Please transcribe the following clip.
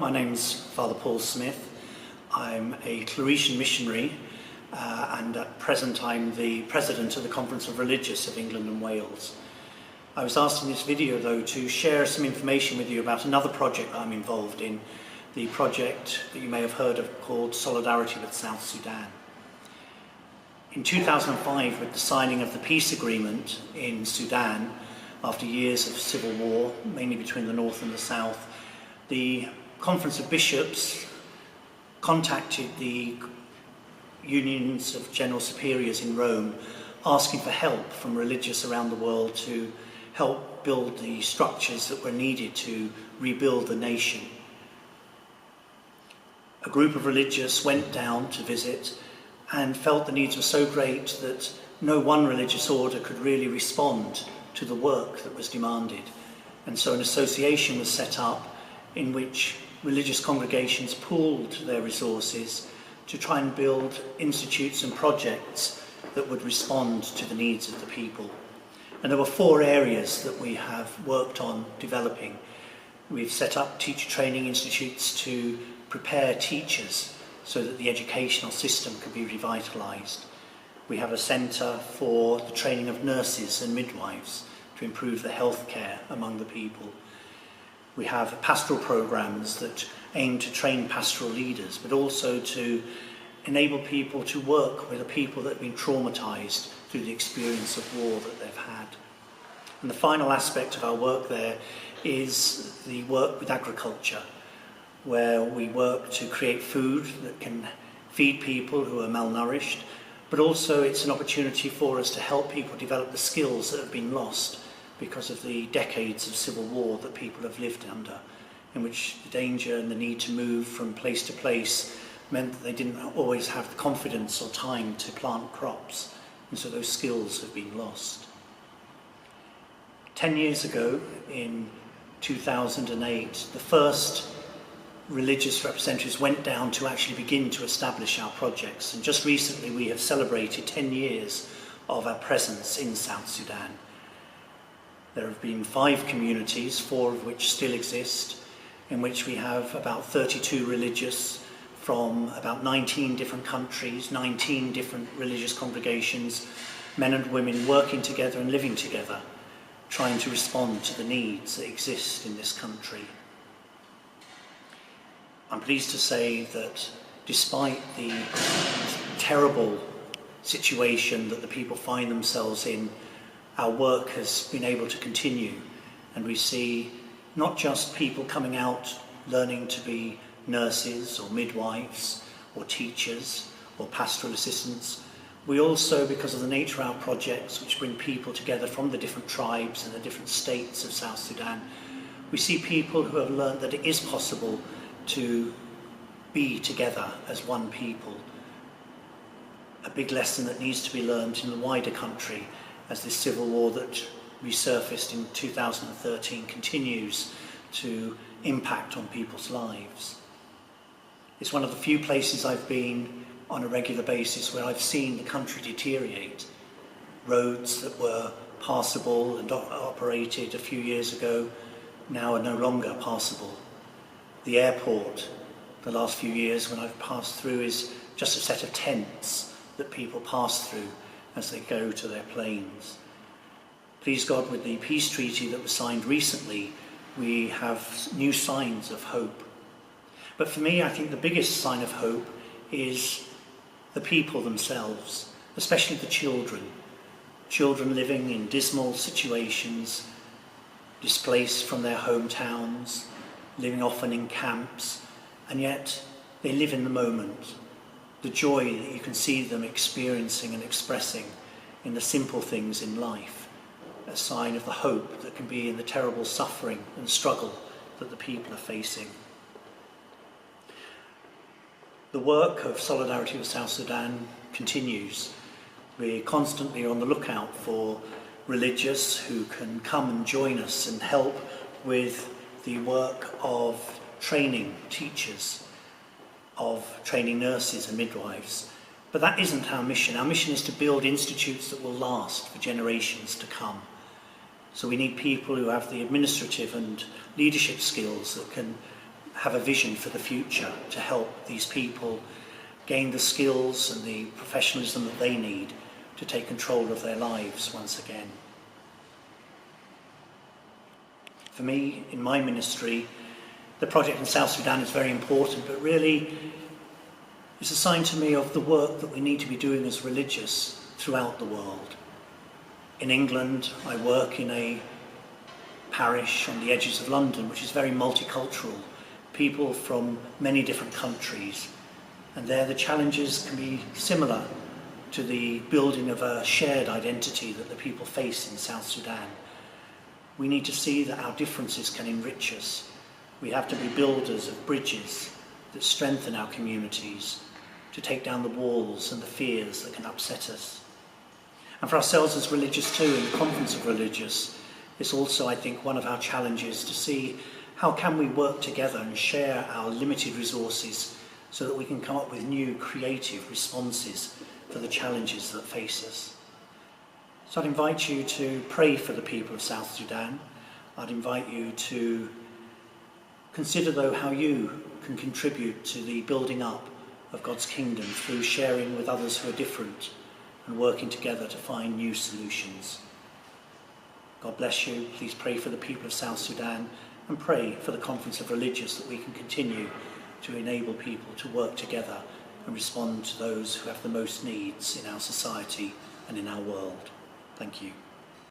My name's Father Paul Smith. I'm a Claretian missionary and at present I'm the President of the Conference of Religious of England and Wales. I was asked in this video though to share some information with you about another project I'm involved in, the project that you may have heard of called Solidarity with South Sudan. In 2005, with the signing of the peace agreement in Sudan, after years of civil war, mainly between the North and the South, the Conference of Bishops contacted the unions of General Superiors in Rome, asking for help from religious around the world to help build the structures that were needed to rebuild the nation. A group of religious went down to visit and felt the needs were so great that no one religious order could really respond to the work that was demanded. And so an association was set up in which religious congregations pooled their resources to try and build institutes and projects that would respond to the needs of the people. And there were 4 areas that we have worked on developing. We've set up teacher training institutes to prepare teachers so that the educational system can be revitalised. We have a centre for the training of nurses and midwives to improve the healthcare among the people. We have pastoral programmes that aim to train pastoral leaders, but also to enable people to work with the people that have been traumatised through the experience of war that they've had. And the final aspect of our work there is the work with agriculture, where we work to create food that can feed people who are malnourished, but also it's an opportunity for us to help people develop the skills that have been lost because of the decades of civil war that people have lived under, in which the danger and the need to move from place to place meant that they didn't always have the confidence or time to plant crops, and so those skills have been lost. 10 years ago, in 2008, the first religious representatives went down to actually begin to establish our projects, and just recently we have celebrated 10 years of our presence in South Sudan. There have been 5 communities, 4 of which still exist, in which we have about 32 religious from about 19 different countries, 19 different religious congregations, men and women working together and living together, trying to respond to the needs that exist in this country. I'm pleased to say that despite the terrible situation that the people find themselves in, our work has been able to continue, and we see not just people coming out learning to be nurses or midwives or teachers or pastoral assistants. We also, because of the nature of our projects, which bring people together from the different tribes and the different states of South Sudan, we see people who have learned that it is possible to be together as one people. A big lesson that needs to be learned in the wider country as this civil war that resurfaced in 2013 continues to impact on people's lives. It's one of the few places I've been on a regular basis where I've seen the country deteriorate. Roads that were passable and operated a few years ago now are no longer passable. The airport, the last few years when I've passed through, is just a set of tents that people pass through as they go to their planes. Please God, with the peace treaty that was signed recently, we have new signs of hope. But for me, I think the biggest sign of hope is the people themselves, especially the children. Children living in dismal situations, displaced from their hometowns, living often in camps, and yet they live in the moment. The joy that you can see them experiencing and expressing in the simple things in life, a sign of the hope that can be in the terrible suffering and struggle that the people are facing. The work of Solidarity with South Sudan continues. We're constantly on the lookout for religious who can come and join us and help with the work of training teachers, of training nurses and midwives. But that isn't our mission. Our mission is to build institutes that will last for generations to come. So we need people who have the administrative and leadership skills that can have a vision for the future to help these people gain the skills and the professionalism that they need to take control of their lives once again. For me, in my ministry, the project in South Sudan is very important, but really it's a sign to me of the work that we need to be doing as religious throughout the world. In England, I work in a parish on the edges of London, which is very multicultural, people from many different countries, and there the challenges can be similar to the building of a shared identity that the people face in South Sudan. We need to see that our differences can enrich us. We have to be builders of bridges that strengthen our communities, to take down the walls and the fears that can upset us. And for ourselves as religious too, in the Conference of Religious, it's also, I think, one of our challenges to see how can we work together and share our limited resources so that we can come up with new creative responses for the challenges that face us. So I'd invite you to pray for the people of South Sudan. I'd invite you to consider, though, how you can contribute to the building up of God's kingdom through sharing with others who are different and working together to find new solutions. God bless you. Please pray for the people of South Sudan and pray for the Conference of Religious that we can continue to enable people to work together and respond to those who have the most needs in our society and in our world. Thank you.